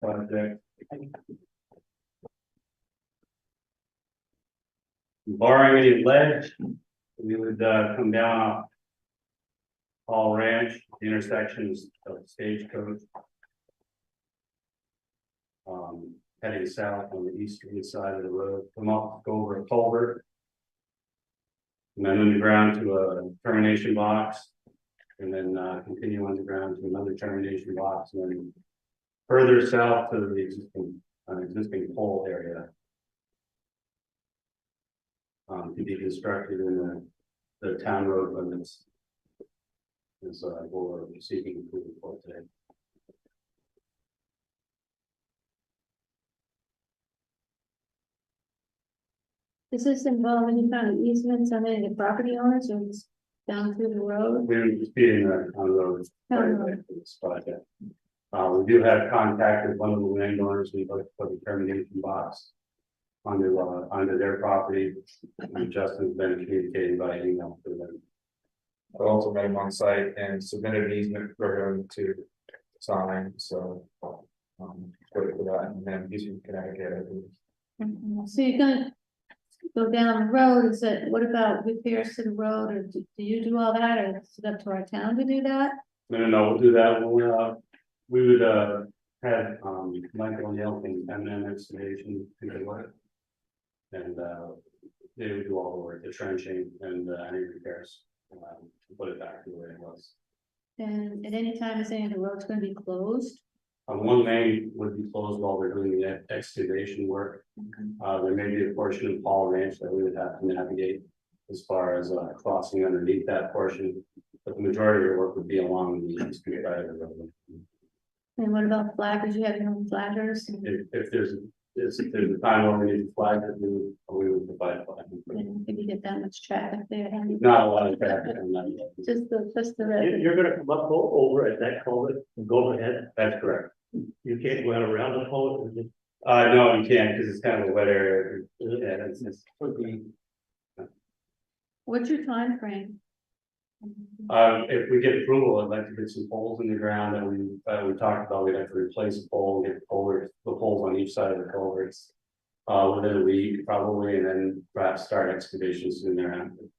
project. Barring any ledge, we would come down off Hall Ranch, the intersections of Stagecoach. Heading south on the eastern side of the road, come up, go over a culvert. And then underground to a termination box. And then continue underground to another termination box, and then further south to the existing pole area. To be constructed in the town road limits. Is what we're seeking approval for today. Does this involve any kind of easements on any of the property owners or just down through the road? We would just be in the on the road for this project. We do have contact with one of the landowners. We'd like to put a termination box onto their property. And Justin's been communicating by email to them. I also met him on site and submitted an easement for him to sign, so. Put it for that, and then he's in Connecticut, I believe. So you're gonna go down the road, is it, what about repairs to the road, or do you do all that, or is it up to our town to do that? No, we'll do that. We would have Michael and Yelkin and then excavation to the work. And they would do all the work, the trenching and any repairs, to put it back to where it was. And at any time, is any of the roads gonna be closed? One lane would be closed while we're doing the excavation work. There may be a portion of Paul Ranch that we would have to navigate as far as crossing underneath that portion. But the majority of the work would be along the eastern side of the road. And what about flaggers? You have your own flaggers? If there's a time when we need to flag it, we would provide flagging. And if you get that much traffic there, Not a lot of traffic on that. just the red. You're gonna come up over at that culvert and go ahead. That's correct. You can't go out around the culvert. No, you can't, because it's kind of a wet area. Yeah, it's would be. What's your time frame? If we get approval, I'd like to get some poles in the ground that we talked about. We'd have to replace a pole, get the poles on each side of the culverts. Within a week probably, and then perhaps start excavation soon thereafter.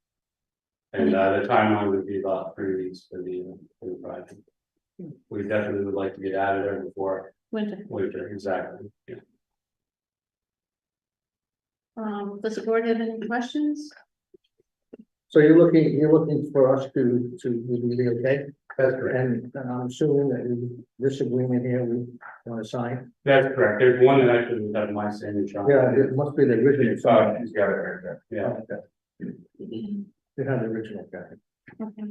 And the timeline would be about 3 weeks for the project. We definitely would like to get out of there before winter, exactly. Yeah. Does the board have any questions? So you're looking for us to be okay? That's correct. And I'm assuming that this agreement here, we want to sign? That's correct. There's one that actually would have my signature on. Yeah, it must be the original. He's got it right there. Yeah, You have the original copy. Okay.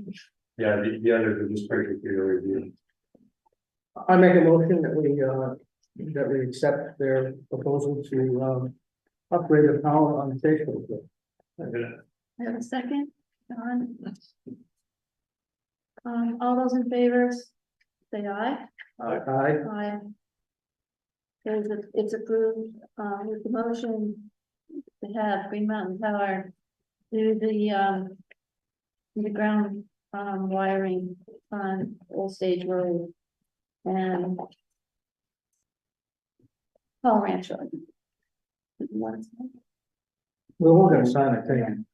yeah, the others are just perfect for your review. I make a motion that we accept their proposal to upgrade the power on the station. I have a second, John. All those in favor, say aye. Aye. Aye. It's approved, with the motion to have Green Mountain Power do the ground, wiring on Old Stage Road and Paul Ranch Road. Well, we're gonna sign it, thing.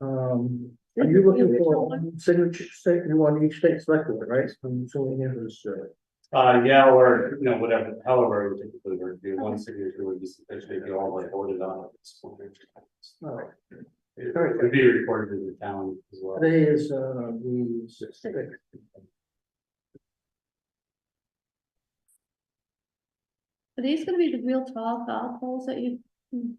Are you looking for one signature, you want each state selected, right? I'm assuming it was, Yeah, or, whatever, however, it would typically work, the one signature would be sufficient if you all like voted on it. all right. It would be recorded in the town as well. Today is, the sixth. Are these gonna be the real tall foul poles that you've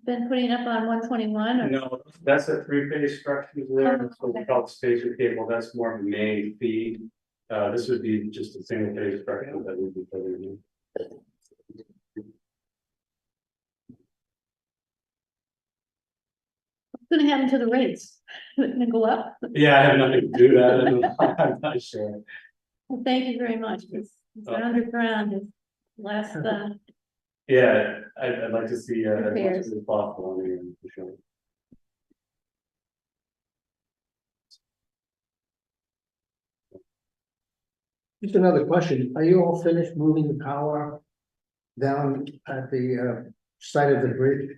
been putting up on 121 or? No, that's a three-phase structure there, that's what we call the spacer cable, that's more of a main feed. This would be just a single phase structure that would be putting in. What's gonna happen to the rates? Gonna go up? Yeah, I have nothing to do with that, I'm not sure. Well, thank you very much. It's underground is less, Yeah, I'd like to see as much Repairs. as possible on here, for sure. Just another question, are you all finished moving the power down at the site of the bridge?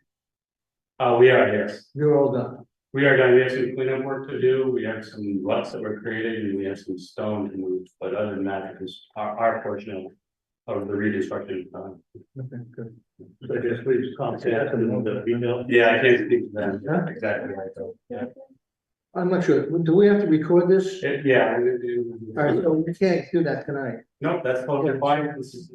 We are, yes. You're all done? We are done. We have some cleanup work to do. We have some ruts that were created and we have some stone to move. But other than that, it was our portion of the reconstruction. Okay, good. So just please contact them, the email. Yeah, I can't speak to them Huh? exactly right though. Yeah, I'm not sure, do we have to record this? Yeah. All right, so we can't do that tonight. No, that's totally fine. This is.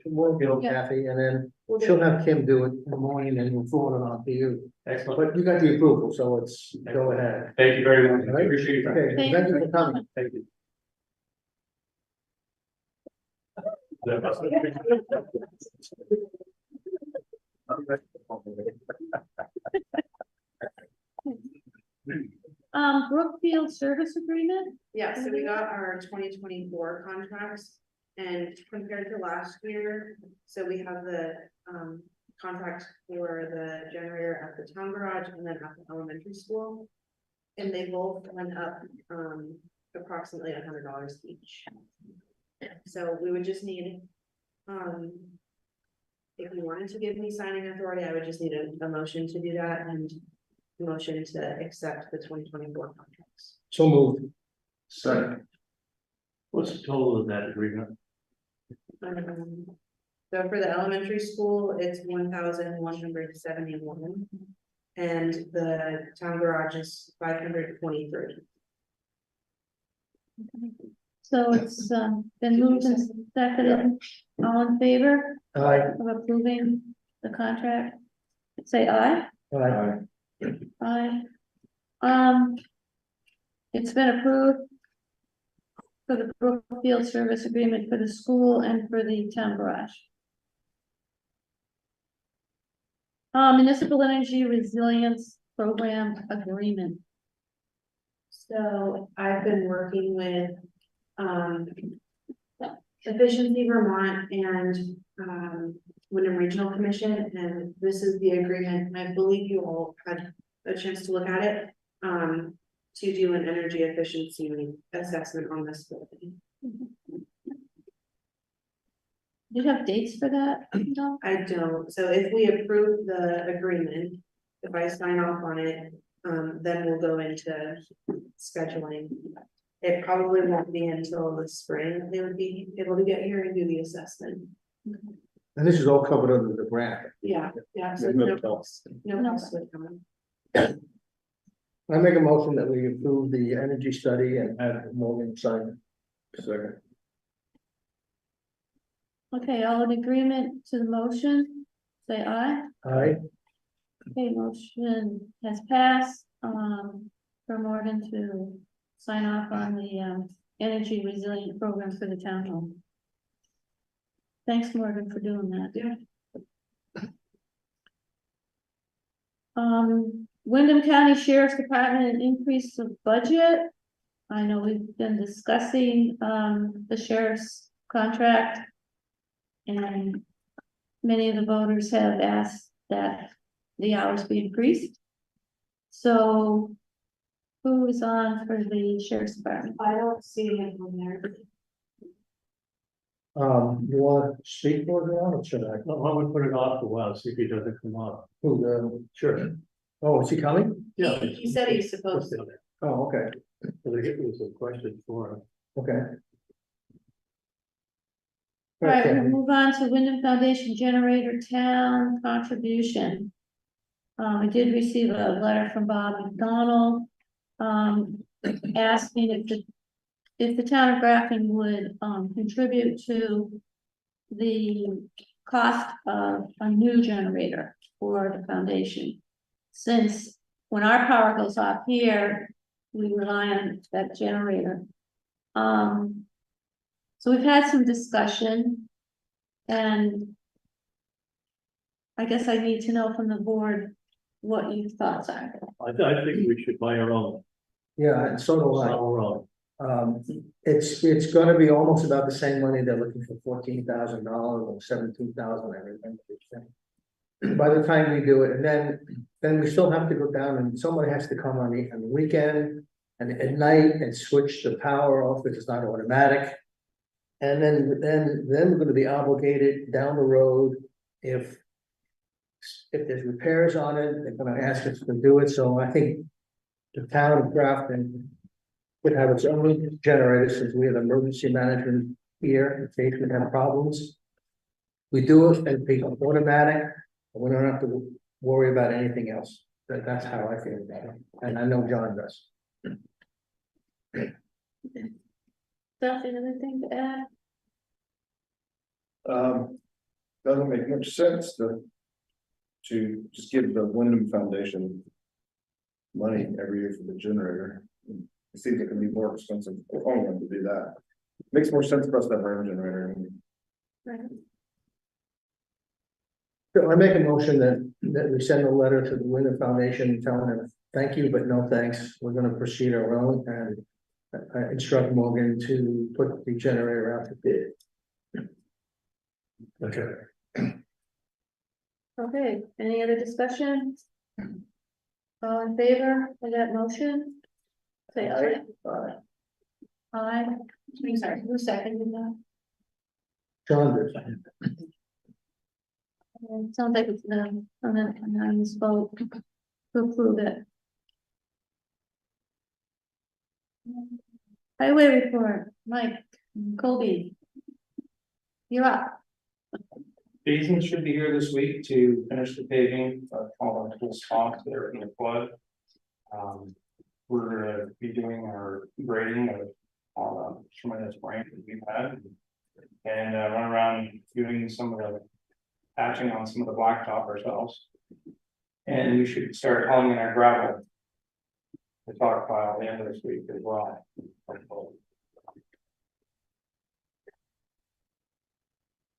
We'll get Yeah. Kathy, and then she'll have Kim do it in the morning, and we'll forward it on to you. Excellent. But you got the approval, so it's, go ahead. Thank you very much. All right. Appreciate your time. Okay, thank you for coming. Thank you. Brookfield service agreement? Yeah, so we got our 2024 contracts and compared to last year, so we have the contract for the generator at the town garage and then at the elementary school. And they both went up approximately $100 each. So we would just need if you wanted to give me signing authority, I would just need a motion to do that and a motion to accept the 2024 contracts. So moved. Second. What's the total of that agreement? So for the elementary school, it's 1,171. And the town garage is 523. So it's been moved and seconded, all in favor Aye. of approving the contract? Say aye. Aye. Aye. It's been approved for the Brookfield service agreement for the school and for the town garage. Municipal energy resilience program agreement. So I've been working with Efficiency Vermont and Wyndham Regional Commission, and this is the agreement. I believe you all had a chance to look at it to do an energy efficiency assessment on this building. Do you have dates for that? No? I don't. So if we approve the agreement, if I sign off on it, then we'll go into scheduling. It probably won't be until the spring they would be able to get here and do the assessment. And this is all covered under the grant. Yeah, yeah. So No no cost. cost. No cost would come. I make a motion that we approve the energy study and have Morgan sign. Second. Okay, all in agreement to the motion, say aye. Aye. Okay, motion has passed, for Morgan to sign off on the, energy resilient program for the town hall. Thanks, Morgan, for doing that. Yeah. Wyndham County Sheriff's Department increase of budget. I know we've been discussing, the sheriff's contract. And many of the voters have asked that the hours be increased. So who is on for the sheriff's department? I don't see him on there. You want to speak for it now, or should I? Well, I would put it off a while, see if he doesn't come up. Who, Sure. oh, is he coming? Yeah. He said he's supposed to. Oh, okay, So there was a question for him. okay. All right, Okay. we'll move on to Wyndham Foundation Generator Town contribution. I did receive a letter from Bob McDonald, asking if the town of Grafton would, contribute to the cost of a new generator for the foundation. Since when our power goes off here, we rely on that generator. So we've had some discussion. And I guess I need to know from the board what your thoughts are. I think we should buy our own. Yeah, and so do I. Our own. It's gonna be almost about the same money. They're looking for $14,000 or $17,000, I remember. By the time we do it, and then we still have to go down and somebody has to come on the weekend and at night and switch the power off because it's not automatic. And then we're gonna be obligated down the road if. If there's repairs on it, they're gonna ask us to do it, so I think the town of Grafton. Would have its own generator since we have emergency management here in case we have problems. We do it and be automatic, and we don't have to worry about anything else. That's how I feel about it, and I know John does. Stuff, anything to add? Doesn't make much sense to just give the Wyndham Foundation money every year for the generator. It seems like it'd be more expensive for them to do that. Makes more sense for us to have our own generator. Right. So I make a motion that we send a letter to the Wyndham Foundation telling them, thank you, but no thanks. We're gonna proceed our own and instruct Morgan to put the generator out to bid. Okay. Okay, any other discussion? All in favor of that motion? Say aye. Aye. Sorry, who seconded that? John does. Sounds like it's unanimous vote to approve it. Highway report, Mike, Colby. You're up. Jason should be here this week to finish the paving of all the cool spots that are in the flood. We're gonna be doing our grading of all the tremendous rain that we've had. And run around doing some of the patching on some of the blacktop ourselves. And we should start hauling in our gravel. The talk file the end of this week as well.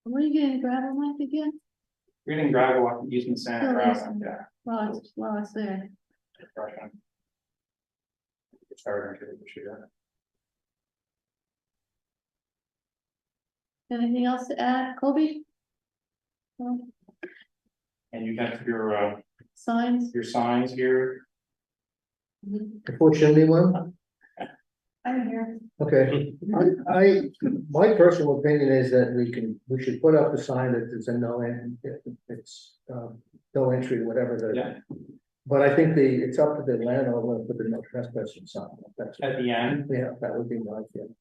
Where are you getting gravel, Mike, again? We're getting gravel off using sand and gravel, yeah. While it's there. Depression. Starting to this year. Anything else to add, Colby? No? And you got Signs? your signs here. Unfortunately, one. I'm here. Okay, my personal opinion is that we should put up a sign that there's a no entry, whatever the. Yeah. But I think it's up to the landowner to put the no trespassing sign. That's, At the end, yeah, that would be my feeling.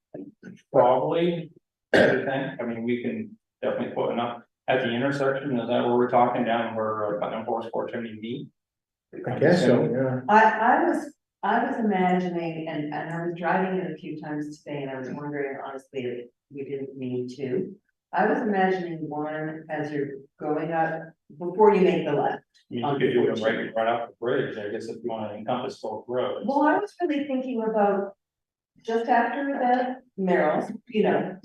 probably, I would think. I mean, we can definitely put enough at the intersection. Is that where we're talking down where Putnam Forest Sports meet? I guess so, yeah. I was imagining, and I was driving it a few times today, and I was wondering honestly if we didn't need to. I was imagining one as you're going up, before you make the left. You could do it right off the bridge, I guess, if you want to encompass both roads. Well, I was really thinking about just after the Merrill's,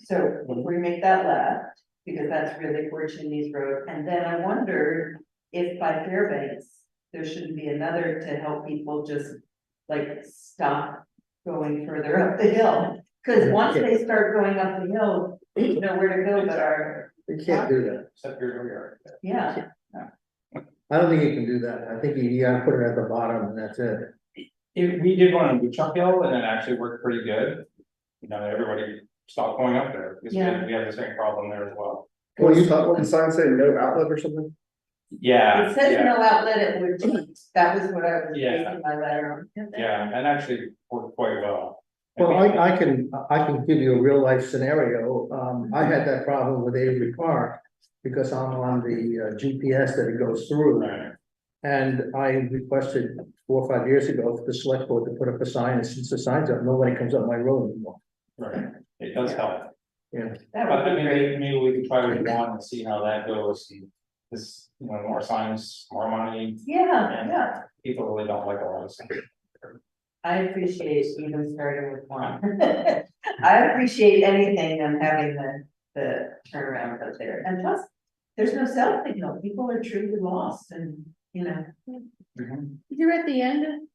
so before you make that left, because that's really Four Chimneys Road, and then I wondered if by Fairbanks, there shouldn't be another to help people just like stop going further up the hill. Cause once they start going up the hill, there's nowhere to go but our, You can't do that. Except your yard. yeah. I don't think you can do that. I think you gotta put it at the bottom and that's it. We did one on Woodchuck Hill and it actually worked pretty good. Everybody stopped going up there because Yeah. we have the same problem there as well. Well, you thought, what did the sign say, no outlet or something? Yeah. It says yeah. no outlet at Wood Teats. That was what I was Yeah. basing my letter on. Yeah, and actually worked quite well. Well, I can give you a real life scenario. I had that problem with Avery Park because I'm on the GPS that it goes through. Right. And I requested 4 or 5 years ago for the select board to put up a sign, and since the sign's up, nobody comes up my road anymore. Right, it does help. Yeah, That But would be great. maybe we can try with one and see how that goes. And this, more signs, more money. Yeah, yeah. People really don't like a lot of stuff. I appreciate even starting with one. I appreciate anything and having the turnaround up there. And plus, there's no cell signal. People are truly lost and, Mhm. You're at the end?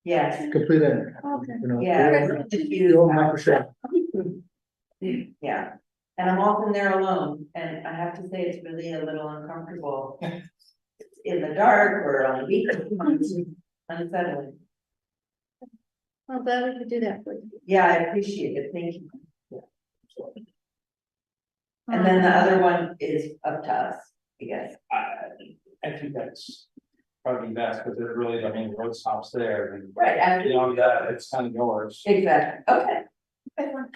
yes, complete end. Okay. You know, yeah. the old Microsoft. Yeah, and I'm often there alone, and I have to say, it's really a little uncomfortable. In the dark or on the weekends, unsettling. I'm glad we could do that for you. Yeah, I appreciate it, thank you. And then the other one is up to us, I guess. I think that's probably best, because there's really, I mean, road stops there, and Right, after, beyond that, it's kind of yours. exactly, okay. Okay, fine.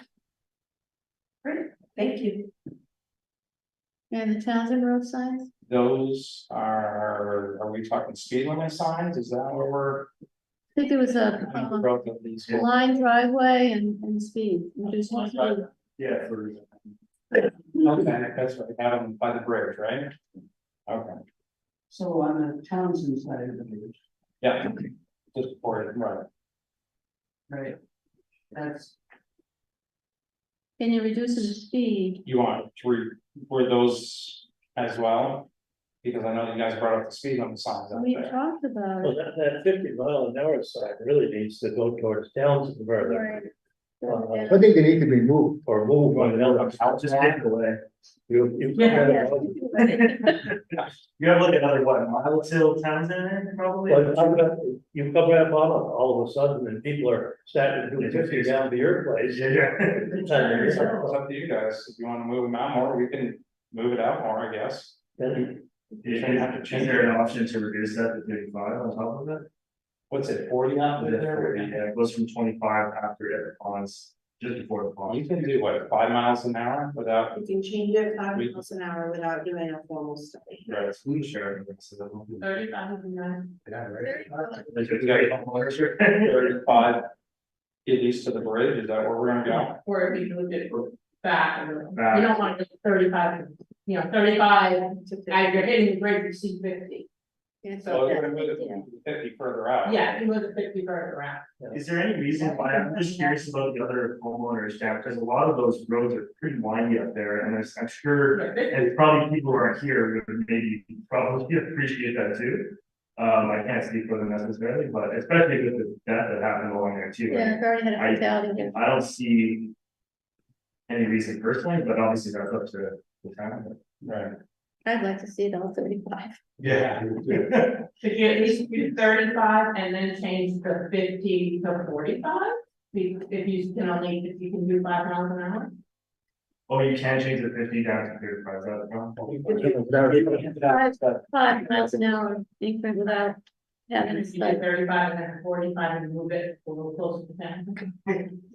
Great, thank you. And the Townsend road signs? Those are we talking speed limit signs? Is that where we're? I think it was a Growth of these. line driveway and speed, reduced speed. Yeah. Okay, that's right, have them by the bridge, right? Okay, So on the Townsend side of the bridge, yeah, just for it, right, right? That's, Can you reduce the speed? you want for those as well? Because I know you guys brought up the speed limit signs out We there. talked about Well, it. that 50-mile-an-hour sign really needs to go towards Townsend further, Right. I think they need to be moved. or move one another. Just take it away. You Yeah. You have like another, what, mile till Townsend probably? But you come back on all of a sudden and people are starting to do 50 down to your place. It's up to you guys, if you wanna move them out more, we can move it out more, I guess. You shouldn't have to Is change there it. an option to reduce that to 35 on top of it? What's it, 40 out there? Yeah, it goes from 25 after it pawns, just before the pawn. You can do what, 5 miles an hour without, You can change it 5 miles an hour without doing a formal study. right? Sure. 35. Yeah, right. You got a couple more, 35, at least to the bridge, is that where we're gonna go? Or if you moved it back, you Back. don't want to go 35, 35, as you're hitting the bridge, you see 50. So we're gonna move it to 50 further out. Yeah, you move the 50 further around. Is there any reason why, I'm just curious about the other homeowners down, because a lot of those roads are pretty windy up there, and I'm sure, and probably people who aren't here would maybe probably appreciate that too. I can't speak for them necessarily, but especially with the death that happened along there too. Yeah, I've already had a fatality here. I don't see any reason personally, but obviously that's up to the town. Right. I'd like to see it all 35. Yeah. Could you at least do 35 and then change the 50 to 45? If you can only, if you can do 5 miles an hour? Oh, you can change the 50 down to 35, is that wrong? 5 miles an hour increment without having a If you study. do 35 and then 45 and move it a little closer to 10.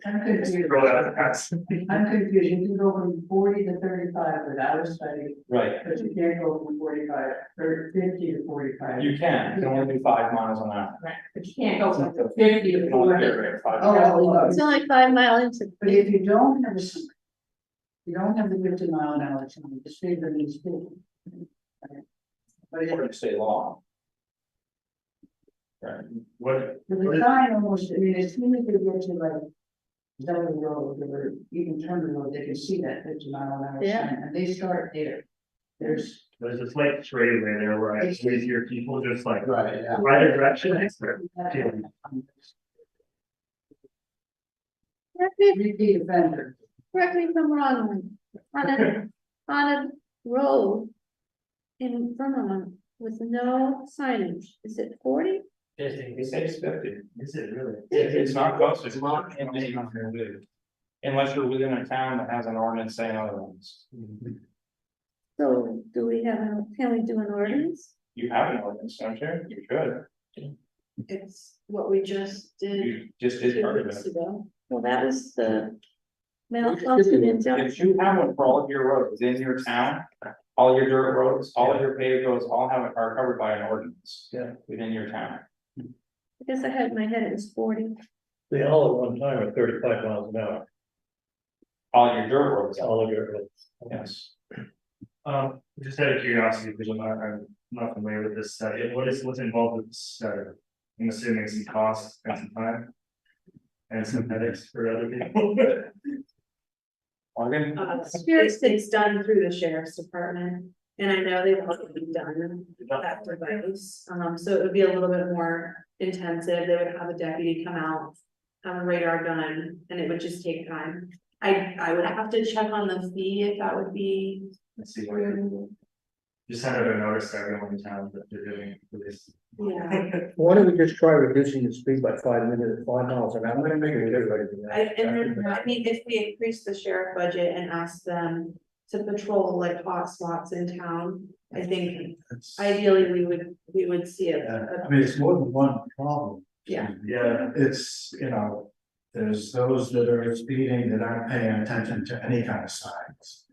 I'm confused. Roll out the pass. I'm confused. You can go from 40 to 35 without a study, Right, but you can't go from 45 or 50 to 45. you can only do 5 miles an hour. Right, but you can't go from 50 to You can only 40. do it 5 Oh, miles. oh, oh. It's only 5 mile into. But if you don't have you don't have the 50-mile-an-hour sign, the speed limit is 50. But if According to state law. Right, What, the sign almost, I mean, as soon as they get to like Zelda Road or even Turner Road, they can see that 50-mile-an-hour Yeah. sign, and they start there. There's, there's a slight straightaway there where I always hear people just like, right, yeah. either direction, I swear. repeat offender. Correct me if I'm wrong, on a road in Vermont with no signage, is it 40? He says 50. Is it really? It's not close, it's not. Unless you're within a town that has an ordinance saying otherwise. So do we have, can we do an ordinance? You have an ordinance, don't you? You should. It's what we just did You just did 2 part of weeks it. ago. Well, that was the malfunction in If junction. you have one for all of your roads in your town, all your dirt roads, all of your paved roads, all are covered by an ordinance. Yeah. Within your town. I guess I had in my head it was 40. They all at one time are 35 miles an hour, All your dirt roads, all of your. yes. Just out of curiosity, because I'm not familiar with this study, what's involved with this study? I'm assuming some costs and some time. And some headaches for other people. Morgan? It's done through the sheriff's department, and I know they've already done that device. So it would be a little bit more intensive. They would have a deputy come out, have a radar gun, and it would just take time. I would have to check on the fee if that would be. Let's see, just send out a notice to everyone in town that they're doing this. Yeah, Why don't we just try reducing the speed by 5 miles an hour? I'm gonna make it everybody do that. and then, I mean, if we increase the sheriff budget and ask them to patrol like hot spots in town. I think ideally we would see it. I mean, it's more than one problem. Yeah. Yeah, It's, you know, there's those that are speeding that aren't paying attention to any kind of signs.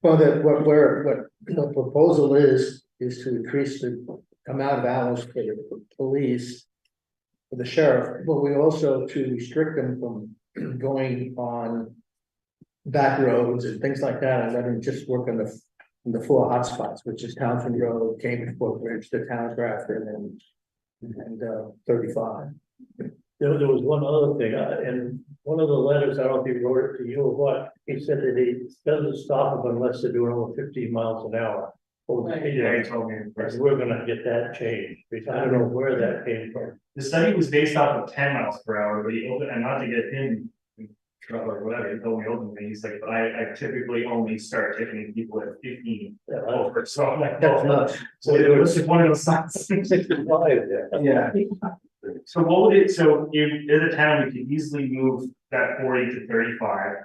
Well, what the proposal is to increase the amount of hours for the police. For the sheriff, but we also to restrict them from going on back roads and things like that, and let them just work on the 4 hotspots, which is Townsend Road, Cambridge Port Bridge, the town of Grafton, and 35. There was one other thing, and one of the letters, I don't know if he wrote it to you or what, he said that he doesn't stop them unless they're doing over 15 miles an hour. yeah, he told me. We're gonna get that changed, because I don't know where that came from. The study was based off of 10 miles per hour, but he opened, and not to get him in trouble or whatever, he told me openly, he's like, but I typically only start ticketing people at 15 over, so I'm like, That's well, nuts. so it was just one of those signs. 65 there. Yeah. So what would it, so in the town, we could easily move that 40 to 35.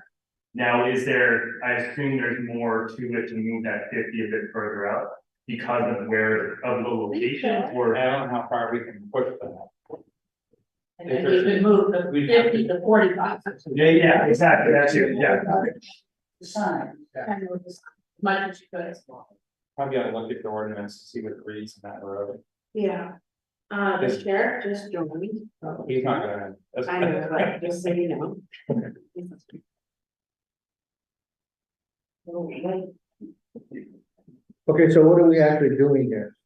Now, is there, I assume there's more to it to move that 50 a bit further out because of where, of the location, or? I don't know how far we can push that. And then we could move the 50 to 45. Yeah, exactly, that's it, yeah. The sign. Kind of as much as you could. Probably gotta look at the ordinance to see what it reads in that road. Yeah. The sheriff just joined. He's not gonna. I know, but just so you know. Okay, so what are we actually doing here?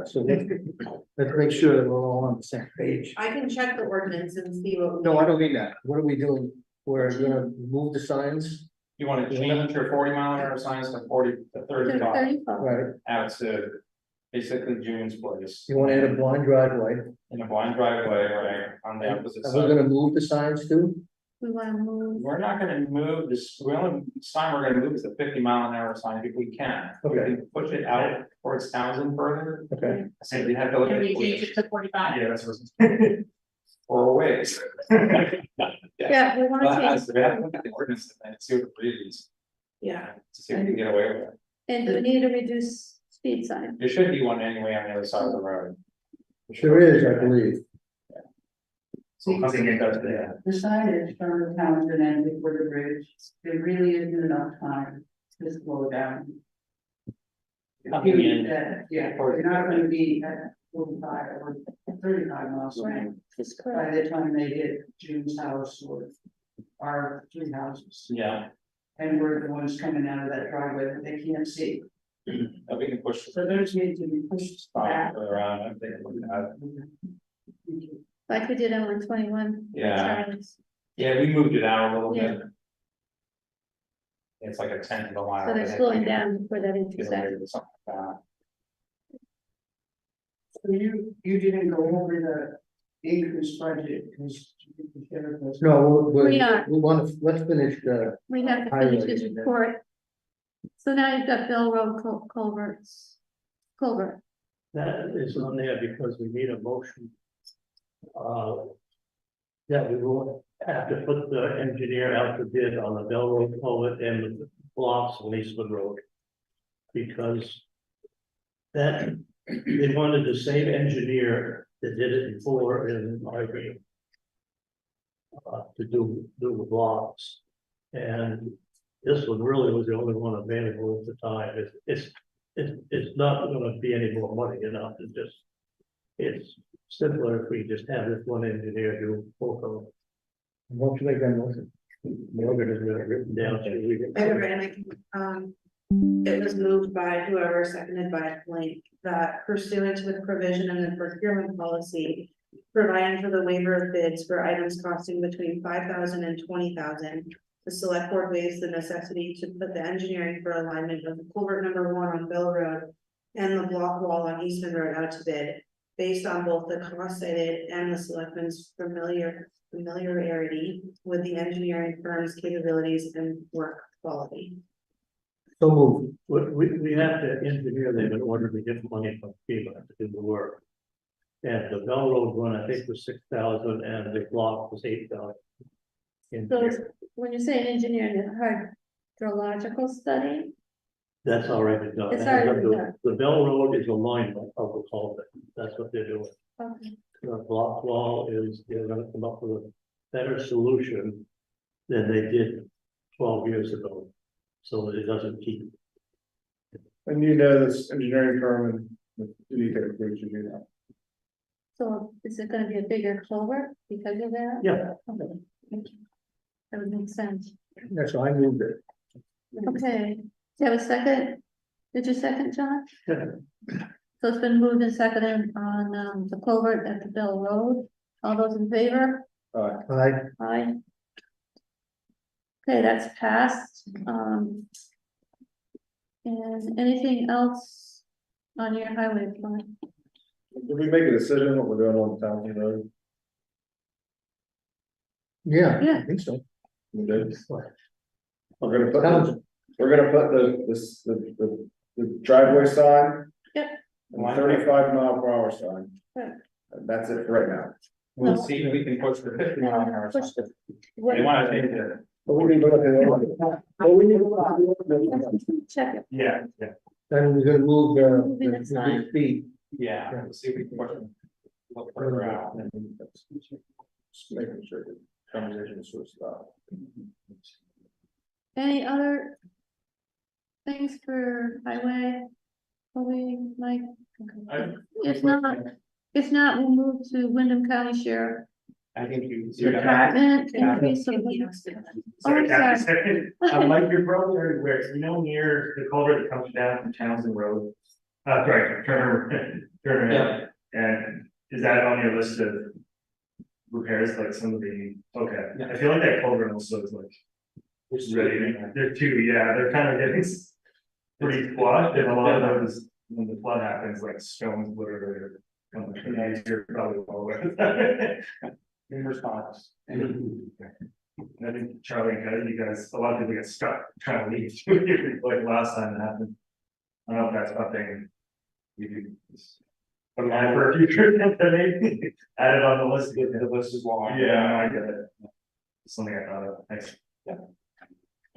So let's make sure that we're all on the same page. I can check the ordinance and see what. No, I don't mean that. What are we doing? We're gonna move the signs, You wanna change your 40-mile-an-hour signs to 40 to 35, 35. right? out to basically June's place. You wanna add a blind driveway. In a blind driveway, right, on the opposite Are we side. gonna move the signs too? We wanna move, We're not gonna move this, the only sign we're gonna move is the 50-mile-an-hour sign if we can. We Okay. can push it out towards Townsend further. Okay. I say we have to look Can at. we change it to 45? Yeah, that's what. Or a ways. yeah, we wanna But change, as we have to look at the ordinance and see what it reads, Yeah, to see if we can get away with it. and we need to reduce speed sign. There should be one anyway on the other side of the road. There is, I believe. So nothing in that, yeah. The signage from the Townsend and before the bridge, there really isn't enough time to slow down. Coming in. Yeah, we're not gonna be at 45 or 35 miles an hour Right, that's by correct. the time they hit June's house or our 3 houses. Yeah, And we're the ones coming out of that driveway that they can't see. but we can push So those need to be pushed back. around, I'm thinking, Like we did on 121. Yeah. Charlie's. yeah, we moved it out a little Yeah. bit. It's like a 10th of a mile. So they're I think slowing we can down before that get away intersection. with something like that. So you didn't go over the increased budget because. No, We are. we wanna, let's finish the, We have to finish Highway, this and then- report. So now you've got Bell Road culverts. Culvert, That is on there because we need a motion. Yeah, we will have to put the engineer out to bid on the Bell Road culvert and the blocks on Eastwood Road. Because that, they wanted the same engineer that did it before in Ivory. To do the blocks. And this one really was the only one available at the time. It's not gonna be any more money, it's just. It's simpler if we just have this one engineer do both of them. won't you make that motion? Morgan has got it written down. so we can- I have it written, I can, it was moved by whoever, seconded by Blake, that pursuant to the provision in the procurement policy. Providing for the waiver of bids for items costing between 5,000 and 20,000. The select board waives the necessity to put the engineering for alignment of culvert number 1 on Bell Road. And the block wall on Eastman Road out to bid, based on both the cost cited and the selectmen's familiarity with the engineering firm's capabilities and work quality. So move. We have to engineer them in order to get money from FEMA to do the work. And the Bell Road one, I think, was 6,000 and the block was 8,000. so it's, when you say an engineer, it's hard, hydrological study. That's already done. It's already done. The Bell Road is alignment of the culvert, that's what they're doing. Okay. The block wall is, they're gonna come up with a better solution than they did 12 years ago. So that it doesn't keep. And you know, this engineering firm and you get approved to do that. So is it gonna be a bigger culvert because of that? Yeah. Okay. Thank you. That would make sense. That's why I moved it. Okay, do you have a second? Did you second, John? Yeah. So it's been moved and seconded on the culvert at the Bell Road. All those in favor? I, Aye. Okay, that's passed. And anything else on your highway plan? Did we make a decision what we're doing on Townsend Road? yeah, Yeah. I think so. We did. We're gonna put the driveway sign. Yep. And 35 mile per hour sign. Right. And that's it for right now. We'll No. see if we can push the 50 mile an hour. Push sign. What- They wanna change it. But we need to look at it. But we need to look at it. Check it. Yeah, Then we're gonna move Moving the sign. the speed. yeah, we'll see if we can push it. Look further out. Just making sure the conversation is sort of stopped. Any other things for highway? Probably like, if not, we'll move to Wyndham County Sheriff I think you. Department. Yeah. Increase of. Can you Oh, explain that? Sorry, I'm Kathy, sorry. second. Mike, you're probably already aware, so you know near the culvert that comes down from Townsend Road? Sorry, Turner. And is that on your list of repairs, like some of the, okay, I feel like that culvert also is like. Which is ready, they're two, yeah, they're kind of getting pretty flushed, and a lot of those, when the flood happens, like stones literally. You're probably well aware of that. In response. I think Charlie and Cody, you guys, a lot of people get stuck trying to leave, like last time that happened. I don't know if that's something. You do. But for a future, maybe add it on the list, get the list is long. Yeah, I get it. Something I thought of, thanks.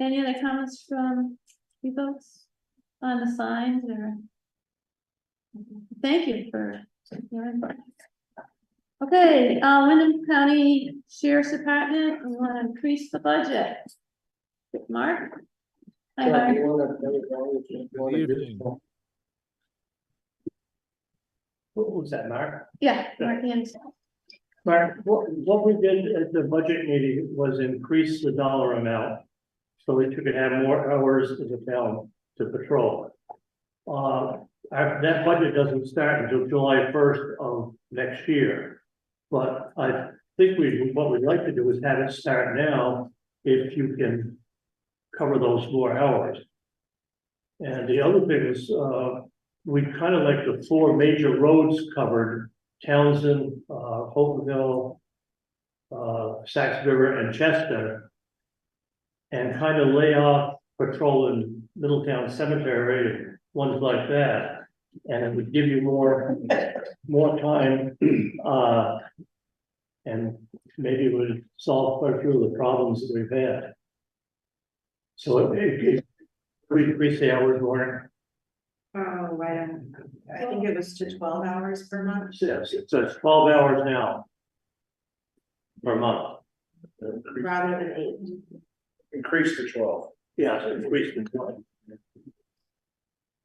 Any other comments from you folks on the signs or? Thank you for your input. Okay, Wyndham County Sheriff's Department, we want to increase the budget. Mark? Hi, Mark. Good evening. What was that, Mark? Yeah, Mark Anderson. Mark, what we did at the budget meeting was increase the dollar amount. So that you could have more hours as a town to patrol. That budget doesn't start until July 1st of next year. But I think what we'd like to do is have it start now, if you can cover those more hours. And the other thing is, we kind of like the 4 major roads covered: Townsend, Hopeville, Saks River, and Chester. And kind of lay off patrolling Middletown Cemetery, ones like that. And it would give you more time, and maybe it would solve quite a few of the problems that we've had. So we increase the hours more. Oh, I think it was to 12 hours per month. Yes, so it's 12 hours now per month. Rather than 8. Increase to 12. Yeah, so increase the time.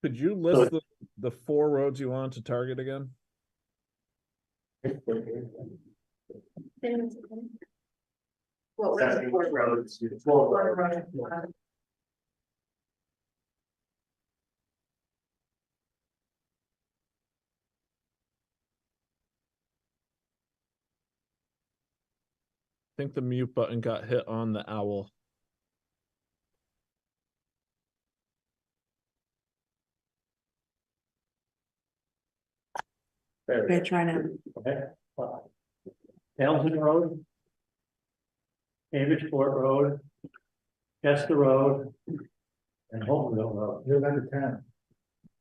Could you list the 4 roads you want to target again? What were That's the the 4 roads. I think the mute button got hit on the owl. Okay, try now. Okay. Townsend Road, Cambridgeport Road, Chester Road, and Holmesville Road. You're out of town.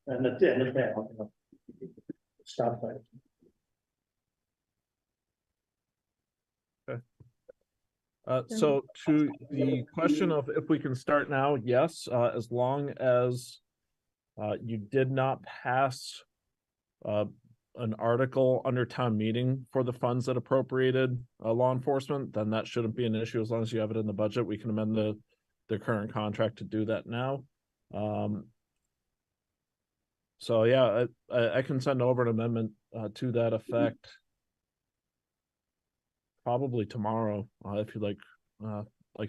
And the town. Stop sign. So to the question of if we can start now, yes, as long as you did not pass an article under town meeting for the funds that appropriated law enforcement, then that shouldn't be an issue. As long as you have it in the budget, we can amend the current contract to do that now. So yeah, I can send over an amendment to that effect probably tomorrow, if you'd like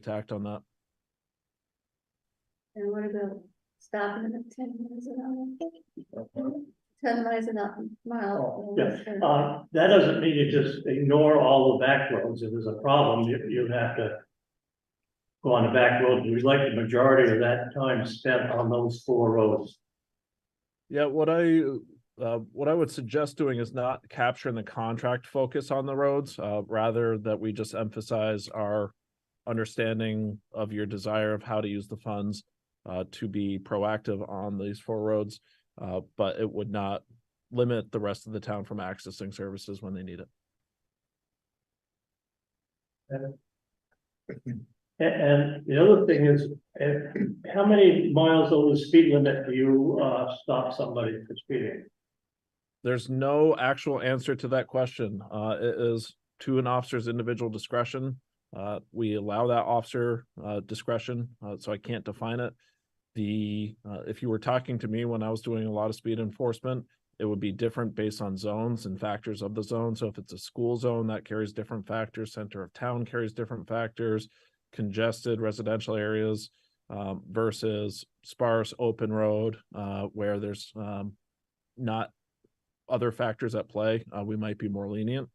to act on that. And what about stopping them at 10 miles an hour? 10 miles an mile. Yeah, that doesn't mean you just ignore all the back roads. If there's a problem, you have to go on the back roads. We'd like the majority of that time spent on those 4 roads. Yeah, what I would suggest doing is not capturing the contract focus on the roads, rather that we just emphasize our understanding of your desire of how to use the funds to be proactive on these 4 roads, but it would not limit the rest of the town from accessing services when they need it. And the other thing is, how many miles over the speed limit do you stop somebody for speeding? There's no actual answer to that question. It is to an officer's individual discretion. We allow that officer discretion, so I can't define it. If you were talking to me when I was doing a lot of speed enforcement, it would be different based on zones and factors of the zone. So if it's a school zone, that carries different factors. Center of town carries different factors. Congested residential areas versus sparse open road where there's not other factors at play, we might be more lenient,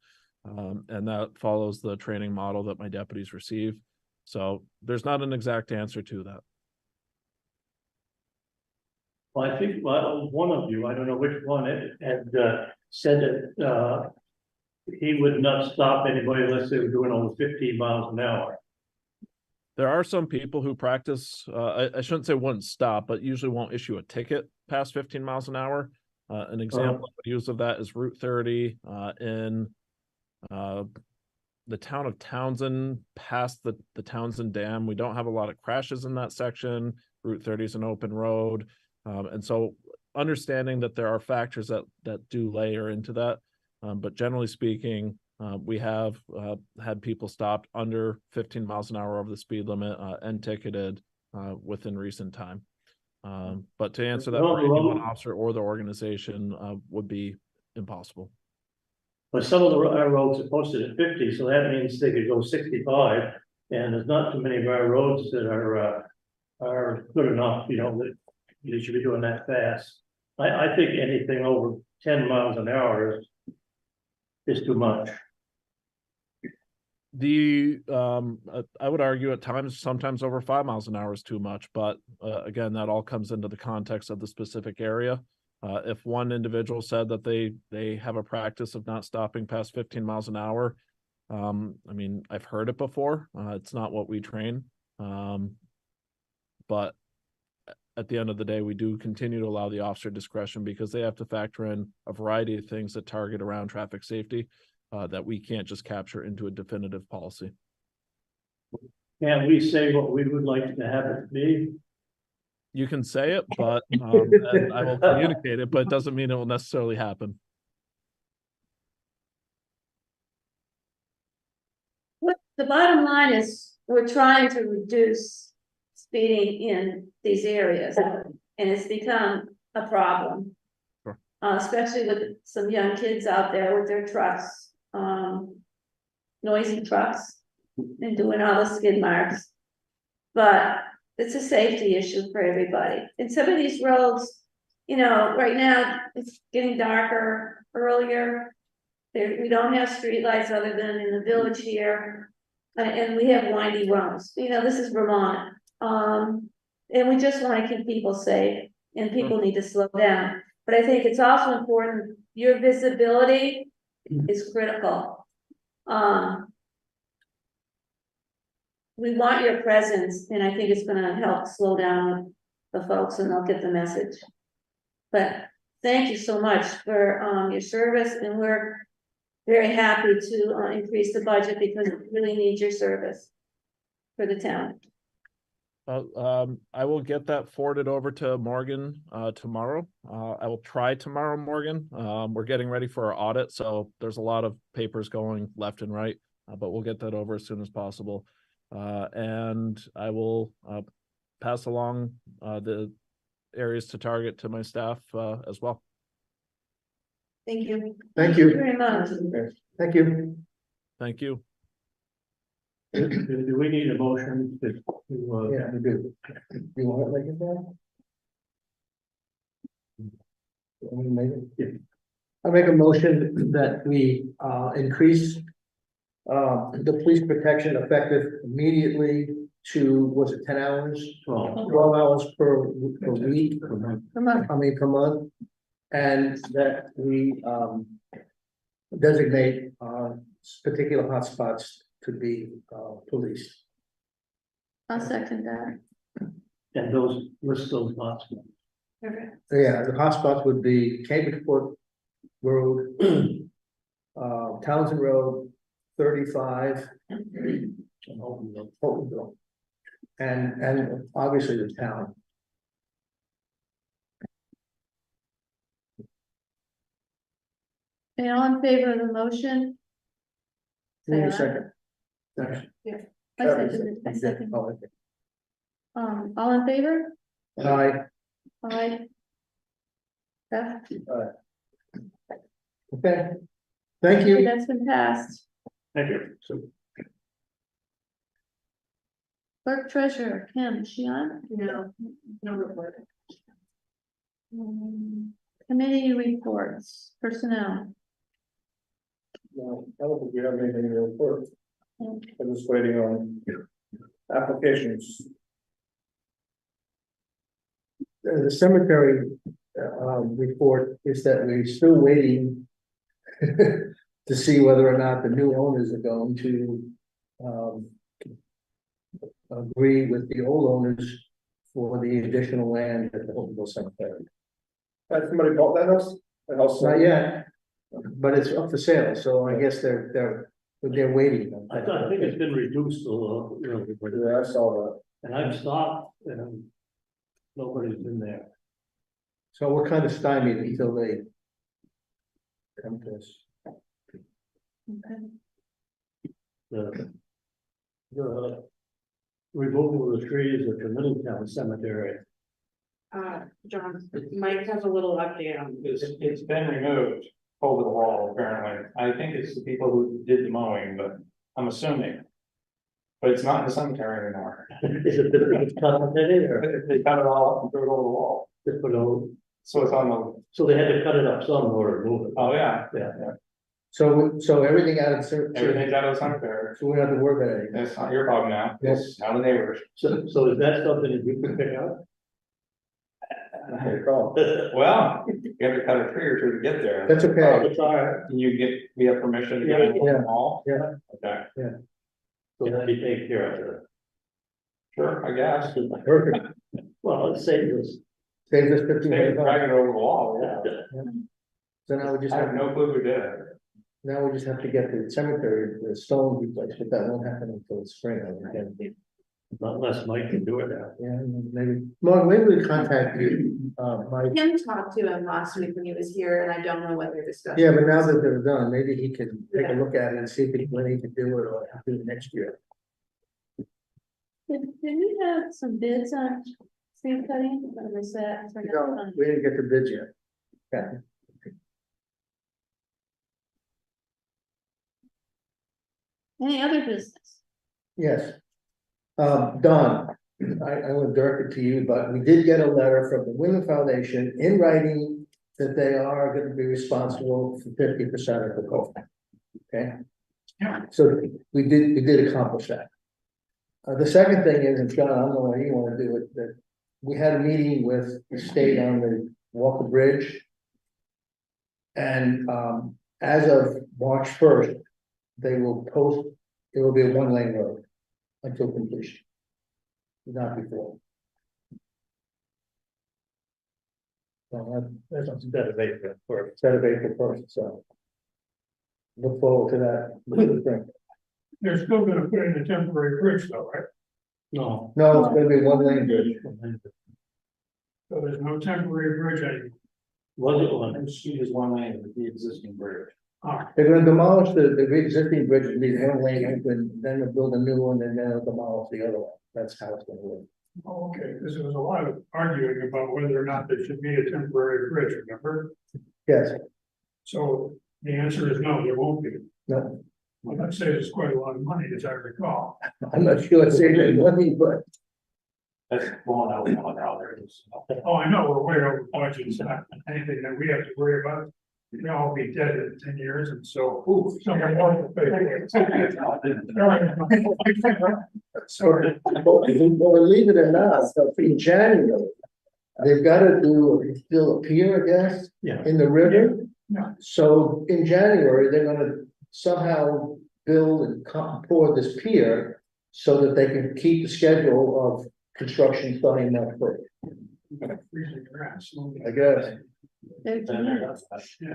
and that follows the training model that my deputies receive. So there's not an exact answer to that. Well, I think one of you, I don't know which one, had said that he would not stop anybody unless they were doing over 15 miles an hour. There are some people who practice, I shouldn't say wouldn't stop, but usually won't issue a ticket past 15 miles an hour. An example of use of that is Route 30 in the town of Townsend, past the Townsend Dam. We don't have a lot of crashes in that section. Route 30 is an open road. And so understanding that there are factors that do layer into that. But generally speaking, we have had people stopped under 15 miles an hour over the speed limit and ticketed within recent time. But to answer that for any one officer or the organization would be impossible. But some of our roads are posted at 50, so that means they could go 65, and there's not too many of our roads that are good enough, you know, that you should be doing that fast. I think anything over 10 miles an hour is too much. I would argue at times, sometimes over 5 miles an hour is too much, but again, that all comes into the context of the specific area. If one individual said that they have a practice of not stopping past 15 miles an hour, I mean, I've heard it before. It's not what we train. But at the end of the day, we do continue to allow the officer discretion because they have to factor in a variety of things that target around traffic safety that we can't just capture into a definitive policy. Can't we say what we would like to have it be? You can say it, but and I will communicate it, but it doesn't mean it will necessarily happen. The bottom line is we're trying to reduce speeding in these areas, and it's become a problem. Sure. Especially with some young kids out there with their trucks, noisy trucks, and doing all the skid marks. But it's a safety issue for everybody. And some of these roads, you know, right now it's getting darker earlier. We don't have streetlights other than in the village here. And we have windy roads. You know, this is Vermont. And we just want to keep people safe, and people need to slow down. But I think it's also important, your visibility is critical. We want your presence, and I think it's gonna help slow down the folks and they'll get the message. But thank you so much for your service, and we're very happy to increase the budget because we really need your service. for the town. I will get that forwarded over to Morgan, tomorrow. I will try tomorrow, Morgan. We're getting ready for our audit, so there's a lot of papers going left and right, but we'll get that over as soon as possible. And I will, pass along, the areas to target to my staff, as well. Thank you. Thank you, Very much. thank you. Thank you. Do we need a motion to, Yeah, we do. You want it like it there? You want me to make it? Yeah. I make a motion that we increase the police protection effective immediately to, was it 10 hours? 12 hours per week, Come on, I mean, per month. And that we designate particular hotspots to be policed. I'll second that. and those, list those lots. Okay. Yeah, the hotspots would be Cambridgeport Road, Townsend Road, 35. And Holtonville. And obviously the town. And all in favor of the motion? Give me a Say aye. second. I seconded, I seconded. Oh, okay. All in favor? Aye. Aye. Yeah, Okay, thank you. that's been passed. Thank you. So, Clerk treasurer, Kim, is she on? No, no report. Committee reports, personnel. No, I don't think we have anything to report. I'm just waiting on applications. The cemetery report is that we're still waiting to see whether or not the new owners are going to agree with the old owners for the additional land at the Holtonville Cemetery. Has somebody bought that house? The house? Not yet, but it's up for sale, so I guess they're waiting. I think it's been reduced a little, Yeah, I saw and I've stopped, and nobody's been there. So we're kind of stymied until they come to us. Okay. The removal of the trees at the Middletown Cemetery. John, Mike has a little update on this. It's been removed over the wall, apparently. I think it's the people who did the mowing, but I'm assuming. But it's not in the cemetery anymore. Is it the cut on it, or They cut it all up and threw it over the wall. just put over? So it's on the, So they had to cut it up some or remove it. oh yeah, So everything out of the everything's out of the cemetery. so we don't have to worry about it. It's not your problem now. Yes. It's now the neighbors. So is that something that you can pick up? that. Call. Well, you have to cut a tree or two to get there. That's okay. It's all right. We have permission to get in Yeah. the mall? Yeah. Okay, So that you take care of it. sure, I guess. Perfect. Well, let's say this. Save this They 15 drag it over the wall, yeah. So now we just I have have no clue who did it. now we just have to get the cemetery, the stone replaced, but that won't happen until spring. Again. Unless Mike can do it now. Yeah, maybe. Mark, maybe we contact you, Mike. Kim talked to him last week when he was here, and I don't know what they're discussing. Yeah, but now that they're done, maybe he can take a look at it and see if he when he can do it or do it next year. Did we have some bids on tree cutting, or was that for next No, month? we didn't get the bids yet. Yeah. Any other business? Yes. Don, I will direct it to you, but we did get a letter from the Women Foundation in writing that they are going to be responsible for 50% of the cost. Okay? So we did accomplish that. The second thing is, and John, I don't know how you want to do it, that we had a meeting with the state on the Walker Bridge. And as of March 1st, they will post, it will be a one-lane road until completion. Not before. So that's Instead of April first. instead of April 1st, so. Look forward to that. They're still gonna put in a temporary bridge though, right? No. No, it's gonna be one lane bridge. So there's no temporary bridge anymore. Was it one? And street is one lane with the existing bridge. They're gonna demolish the existing bridge, and leave one lane open, then they'll build a new one, and then they'll demolish the other one. That's how it's gonna work. Oh, okay, because there was a lot of arguing about whether or not there should be a temporary bridge, remember? Yes, So the answer is no, there won't be. no, Well, that saves us quite a lot of money, as I recall. I'm not sure it's saving money, but That's blowing out $1. Oh, I know, we're way over budget, it's not anything that we have to worry about. We'll all be dead in 10 years, and so, somebody else will pay for it. Sorry. well, believe it or not, so in January, they've gotta still a pier, I guess, Yeah. in the river. Yeah. So in January, they're gonna somehow build and pour this pier so that they can keep the schedule of construction starting next week, Freezing grass. I guess. 13 minutes. Yeah.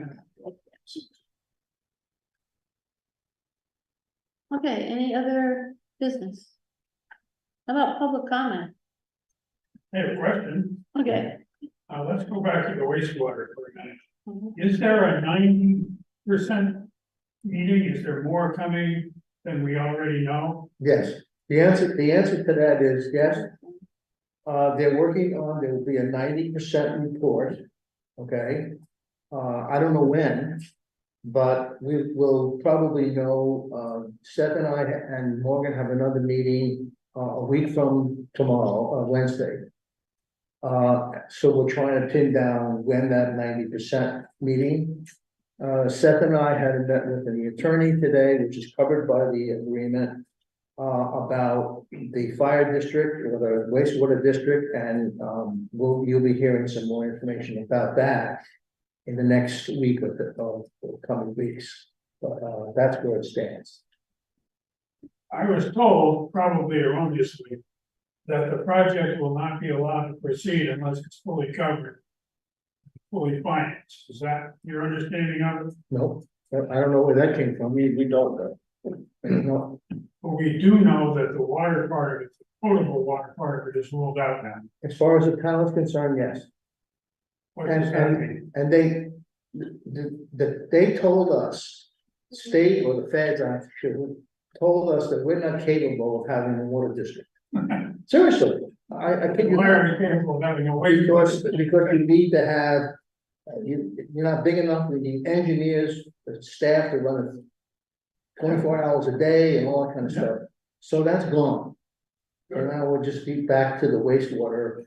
Okay, any other business? How about public comment? I have a question. Okay. Let's go back to the wastewater for a minute. Mhm. Is there a 90% meeting? Is there more coming than we already know? Yes, the answer to that is yes. They're working on, there will be a 90% report, okay? I don't know when, but we will probably know, Seth and I and Morgan have another meeting, a week from tomorrow, Wednesday. So we're trying to pin down when that 90% meeting. Seth and I had met with the attorney today, which is covered by the agreement. About the fire district or the wastewater district, and you'll be hearing some more information about that in the next week of the coming weeks. But that's where it stands. I was told, probably erroneously, that the project will not be allowed to proceed unless it's fully covered. Fully financed. Is that your understanding of it? No, I don't know where that came from. We don't know. No, But we do know that the water part of it, the potable water part of it is ruled out now. as far as the town is concerned, yes. What does that mean? And they told us, state or the feds, I'm sure, told us that we're not capable of having a water district. Seriously, I think Why are we capable of having a wastewater? because you need to have, you're not big enough, we need engineers, staff to run it 24 hours a day and all that kind of stuff. So that's gone. And now we'll just be back to the wastewater.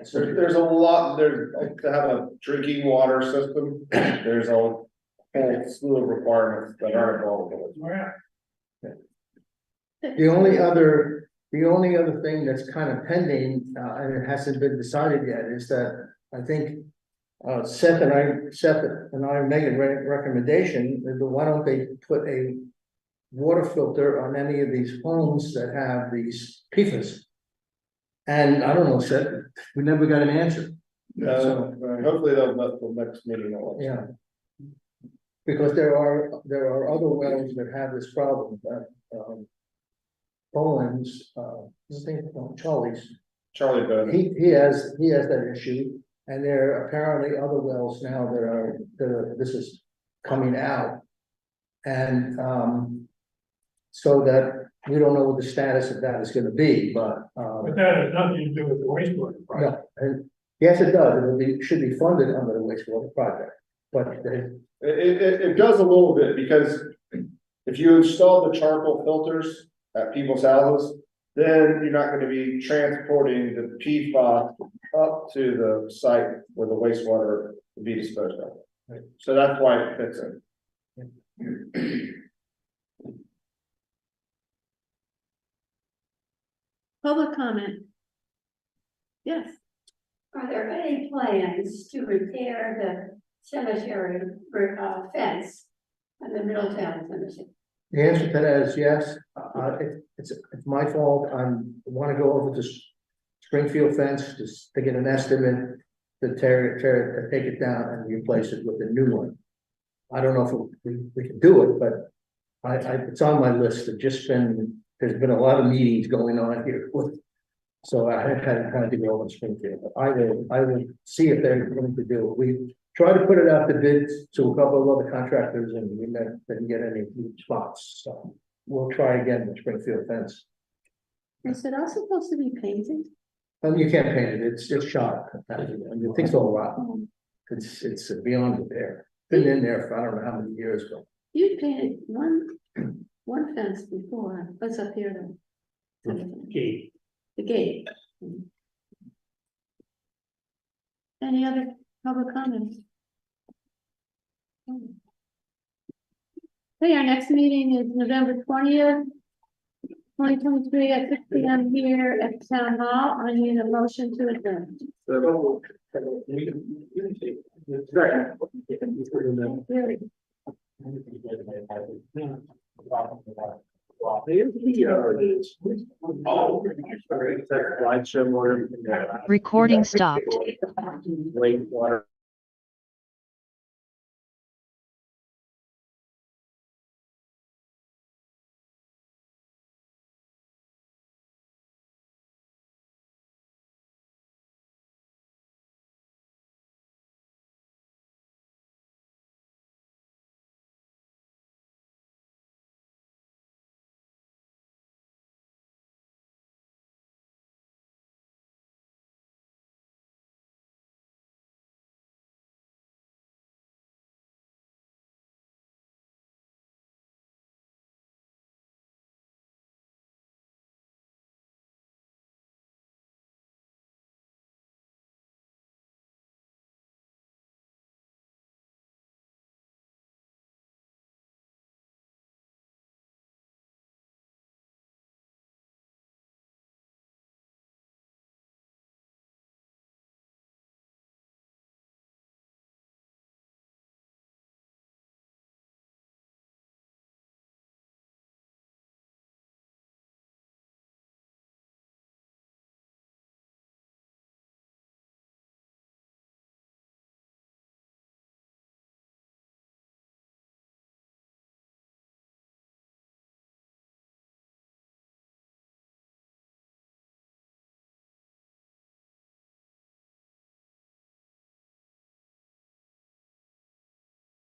So There's a lot, there's, like, to have a drinking water system, there's a whole slew of requirements that aren't involved in it. Oh, yeah. the only other thing that's kind of pending, and it hasn't been decided yet, is that I think Seth and I made a recommendation, that why don't they put a water filter on any of these homes that have these PFAS? And I don't know, Seth, we never got an answer. Hopefully they'll let the next meeting. Yeah. Because there are other wells that have this problem, Bowen's, Charlie Bennett. he has that issue. And there are apparently other wells now that this is coming out. And, so that we don't know what the status of that is gonna be, but, But that has nothing to do with the wastewater project. no, and yes, it does, should be funded under the wastewater project, but It does a little bit, because if you install the charcoal filters at people's houses, then you're not gonna be transporting the PFAS up to the site where the wastewater will be disposed of. So that's why it fits in. Public comment. Yes, Are there any plans to repair the cemetery fence at the Middletown Cemetery? the answer to that is yes. It's my fault, I wanna go over to Springfield fence, just to get an estimate to take it down and replace it with a new one. I don't know if we can do it, but it's on my list, I've just been there's been a lot of meetings going on here with. So I had kind to go over Springfield, but I will see if they're willing to do it. We try to put it out to bids to a couple of other contractors and we didn't get any spots, so we'll try again with Springfield fence. Is it also supposed to be painted? You can't paint it, it's shot, and the thing's all rotten, it's beyond repair. Been in there for I don't know how many years ago. You painted one fence before, what's up here then? Gate. The gate. Any other public comments? Okay, our next meeting is November 20th. 2023 at 6 p.m. here at Town Hall. I need a motion to adjourn. Recording stopped. Wastewater.